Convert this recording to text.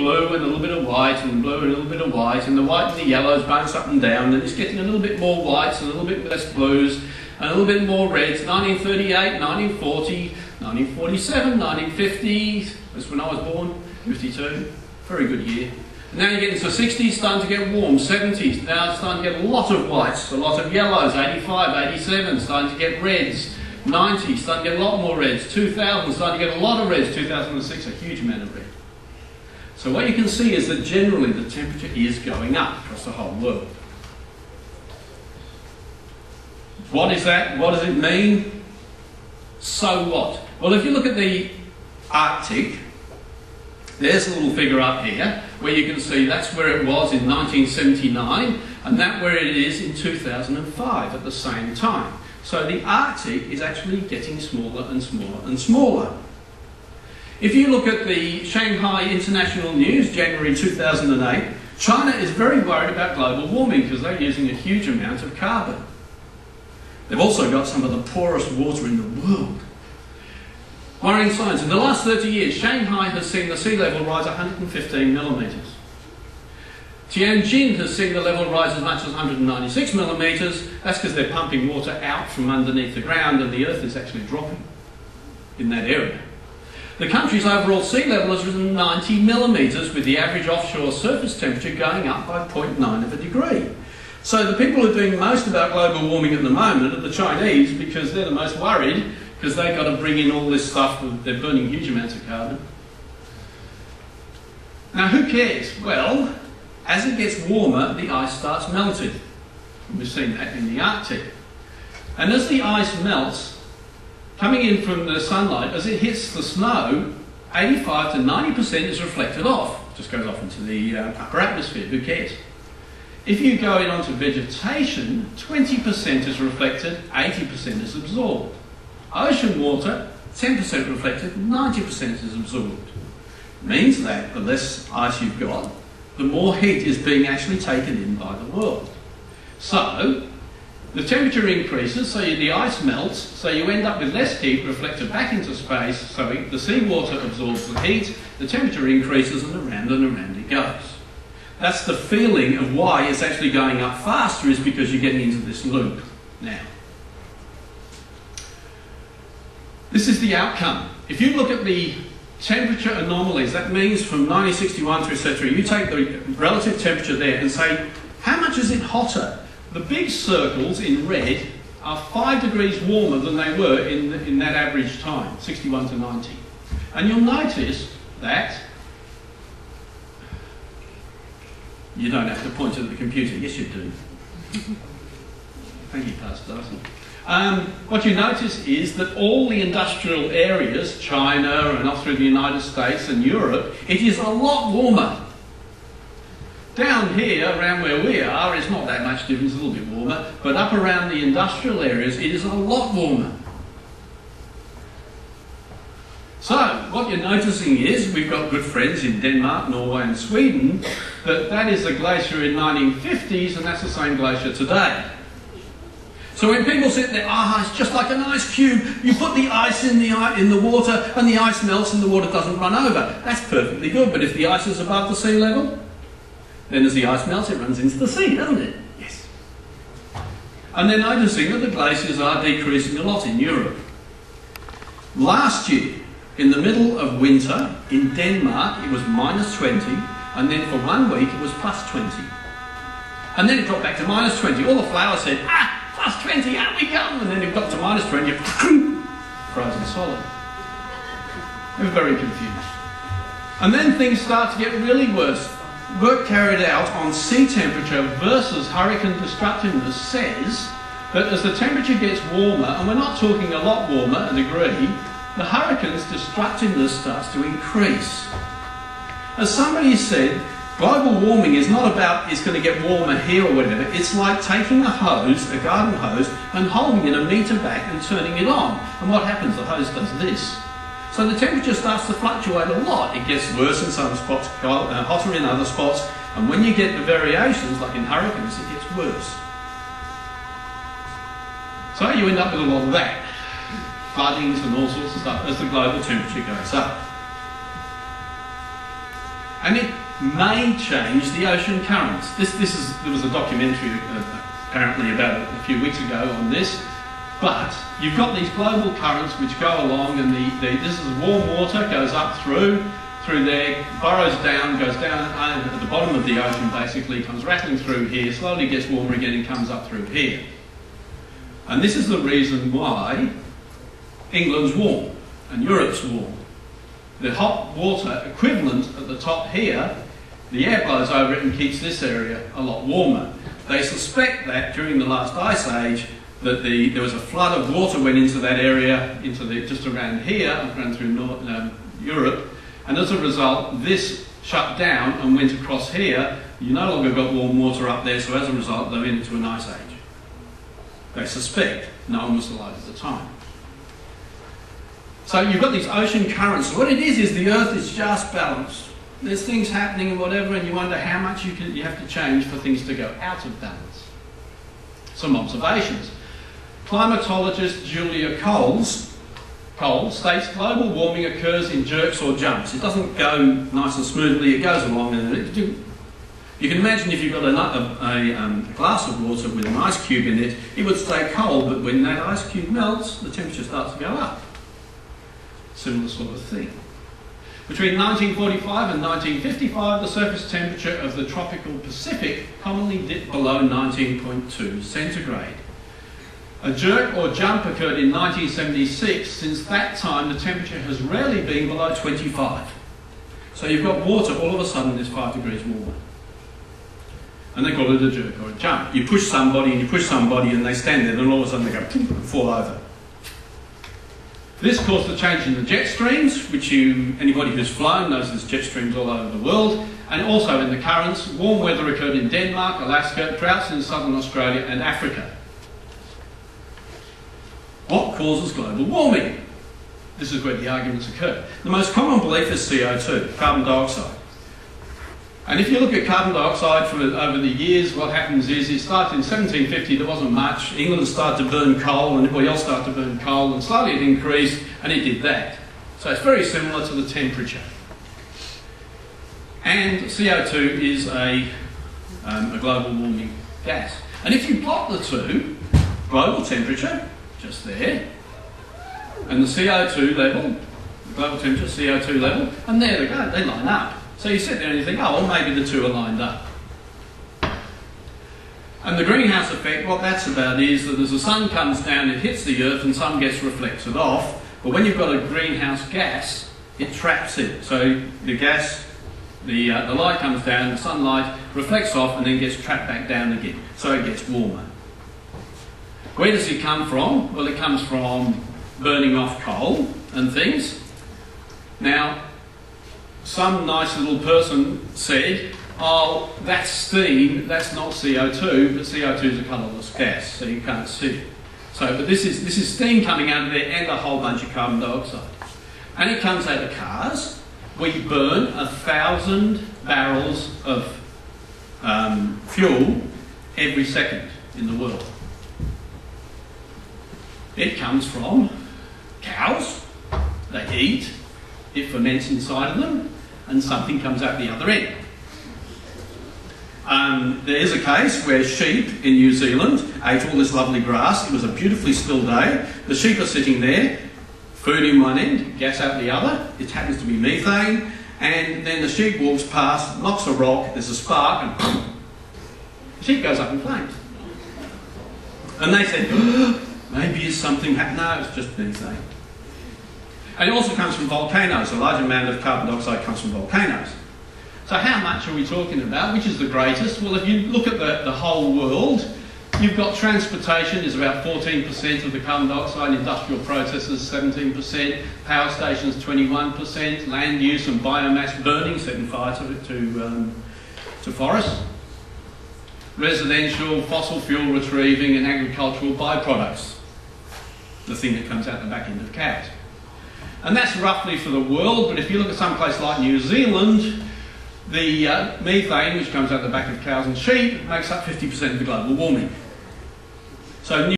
blue and a little bit of white and blue and a little bit of white, and the white and the yellows bounce up and down, and it's getting a little bit more whites and a little bit less blues and a little bit more reds. 1938, 1940, 1947, 1950, that's when I was born, 52, very good year. And now you get into the 60s, starting to get warm, 70s, now it's starting to get a lot of whites, a lot of yellows, 85, 87, starting to get reds, 90, starting to get a lot more reds, 2000, starting to get a lot of reds, 2006, a huge amount of red. So what you can see is that generally the temperature is going up across the whole world. What is that? What does it mean? So what? Well, if you look at the Arctic, there's a little figure up here where you can see that's where it was in 1979 and that's where it is in 2005 at the same time. So the Arctic is actually getting smaller and smaller and smaller. If you look at the Shanghai International News, January 2008, China is very worried about global warming because they're using a huge amount of carbon. They've also got some of the poorest water in the world. Worrying signs. In the last 30 years, Shanghai has seen the sea level rise 115 millimetres. Tianjin has seen the level rise as much as 196 millimetres. That's because they're pumping water out from underneath the ground and the earth is actually dropping in that area. The country's overall sea level has risen 90 millimetres, with the average offshore surface temperature going up by 0.9 of a degree. So the people who are doing most about global warming at the moment are the Chinese, because they're the most worried, because they've got to bring in all this stuff, they're burning huge amounts of carbon. Now who cares? Well, as it gets warmer, the ice starts melting. We've seen that in the Arctic. And as the ice melts, coming in from the sunlight, as it hits the snow, 85 to 90% is reflected off. It just goes off into the upper atmosphere, who cares? If you go in onto vegetation, 20% is reflected, 80% is absorbed. Ocean water, 10% reflected, 90% is absorbed. It means that the less ice you've got, the more heat is being actually taken in by the world. So, the temperature increases, so the ice melts, so you end up with less heat reflected back into space, so the seawater absorbs the heat, the temperature increases, and around it goes. That's the feeling of why it's actually going up faster, is because you're getting into this loop now. This is the outcome. If you look at the temperature anomalies, that means from 1961 to etc., you take the relative temperature there and say, how much is it hotter? The big circles in red are 5 degrees warmer than they were in that average time, 61 to 90. And you'll notice that you don't have to point at the computer. Yes, you do. Thank you, Pastor Darcy. What you notice is that all the industrial areas, China and up through the United States and Europe, it is a lot warmer. Down here, around where we are, it's not that much difference, a little bit warmer, but up around the industrial areas, it is a lot warmer. So, what you're noticing is, we've got good friends in Denmark, Norway and Sweden, that is a glacier in the 1950s, and that's the same glacier today. So when people sit there, it's just like an ice cube, you put the ice in the water, and the ice melts and the water doesn't run over. That's perfectly good, but if the ice is above the sea level, then as the ice melts, it runs into the sea, doesn't it? Yes. And they're noticing that the glaciers are decreasing a lot in Europe. Last year, in the middle of winter, in Denmark, it was -20, and then for 1 week, it was +20. And then it dropped back to -20. All the flowers said, +20, out we go! And then it got to -20, frozen solid. They were very confused. And then things start to get really worse. Work carried out on sea temperature versus hurricane destructiveness says that as the temperature gets warmer, and we're not talking a lot warmer, a degree, the hurricane's destructiveness starts to increase. As somebody said, global warming is not about it's going to get warmer here or whatever. It's like taking a hose, a garden hose, and holding it a metre back and turning it on. And what happens? The hose does this. So the temperature starts to fluctuate a lot. It gets worse in some spots, hotter in other spots, and when you get the variations, like in hurricanes, it gets worse. So you end up with a lot of that. Floodings and all sorts of stuff as the global temperature goes up. And it may change the ocean currents. There was a documentary apparently about a few weeks ago on this, but you've got these global currents which go along, and this is warm water, goes up through there, burrows down, goes down at the bottom of the ocean basically, comes rattling through here, slowly gets warmer again and comes up through here. And this is the reason why England's warm and Europe's warm. The hot water equivalent at the top here, the air blows over it and keeps this area a lot warmer. They suspect that during the last ice age that there was a flood of water went into that area, just around here, around through Europe, and as a result this shut down and went across here. You no longer got warm water up there, so as a result they went into an ice age. They suspect. No one was alive at the time. So you've got these ocean currents. What it is the Earth is just balanced. There's things happening and whatever, and you wonder how much you have to change for things to go out of balance. Some observations. Climatologist Julia Cole states global warming occurs in jerks or jumps. It doesn't go nice and smoothly, it goes along, and you can imagine if you've got a glass of water with an ice cube in it, it would stay cold, but when that ice cube melts, the temperature starts to go up. Similar sort of thing. Between 1945 and 1955, the surface temperature of the tropical Pacific commonly dipped below 19.2 centigrade. A jerk or jump occurred in 1976. Since that time, the temperature has rarely been below 25. So you've got water, all of a sudden is 5 degrees warmer. And they call it a jerk or a jump. You push somebody and you push somebody and they stand there, and all of a sudden they go poof, and fall over. This caused a change in the jet streams, which anybody who's flown knows there's jet streams all over the world, and also in the currents. Warm weather occurred in Denmark, Alaska, droughts in southern Australia and Africa. What causes global warming? This is where the arguments occur. The most common belief is CO2, carbon dioxide. And if you look at carbon dioxide over the years, what happens is it started in 1750, there wasn't much. England started to burn coal and everybody else started to burn coal, and slowly it increased and it did that. So it's very similar to the temperature. And CO2 is a global warming gas. And if you plot the two, global temperature, just there, and the CO2 level, the global temperature, CO2 level, and there they go, they line up. So you sit there and you think, oh, well, maybe the two are lined up. And the greenhouse effect, what that's about is that as the sun comes down, it hits the earth and some gets reflected off. But when you've got a greenhouse gas, it traps it. So the gas, the light comes down, the sunlight reflects off and then gets trapped back down again. So it gets warmer. Where does it come from? Well, it comes from burning off coal and things. Now, some nice little person said, oh, that's steam, that's not CO2, but CO2 is a colourless gas, so you can't see it. So, but this is steam coming out of there and a whole bunch of carbon dioxide. And it comes out of cars. We burn 1,000 barrels of fuel every second in the world. It comes from cows, they eat, it ferments inside of them, and something comes out the other end. There is a case where sheep in New Zealand ate all this lovely grass. It was a beautifully still day. The sheep are sitting there, food in one end, gas out the other. It happens to be methane. And then the sheep walks past, knocks a rock, there's a spark, and boom, the sheep goes up in flames. And they said, oh, maybe it's something happened. No, it's just methane. And it also comes from volcanoes. A large amount of carbon dioxide comes from volcanoes. So how much are we talking about? Which is the greatest? Well, if you look at the whole world, you've got transportation is about 14% of the carbon dioxide, industrial processes 17%, power stations 21%, land use and biomass burning, setting fire to forests, residential, fossil fuel retrieving and agricultural byproducts, the thing that comes out the back end of cows. And that's roughly for the world, but if you look at some place like New Zealand, the methane, which comes out the back of cows and sheep, makes up 50% of the global warming. So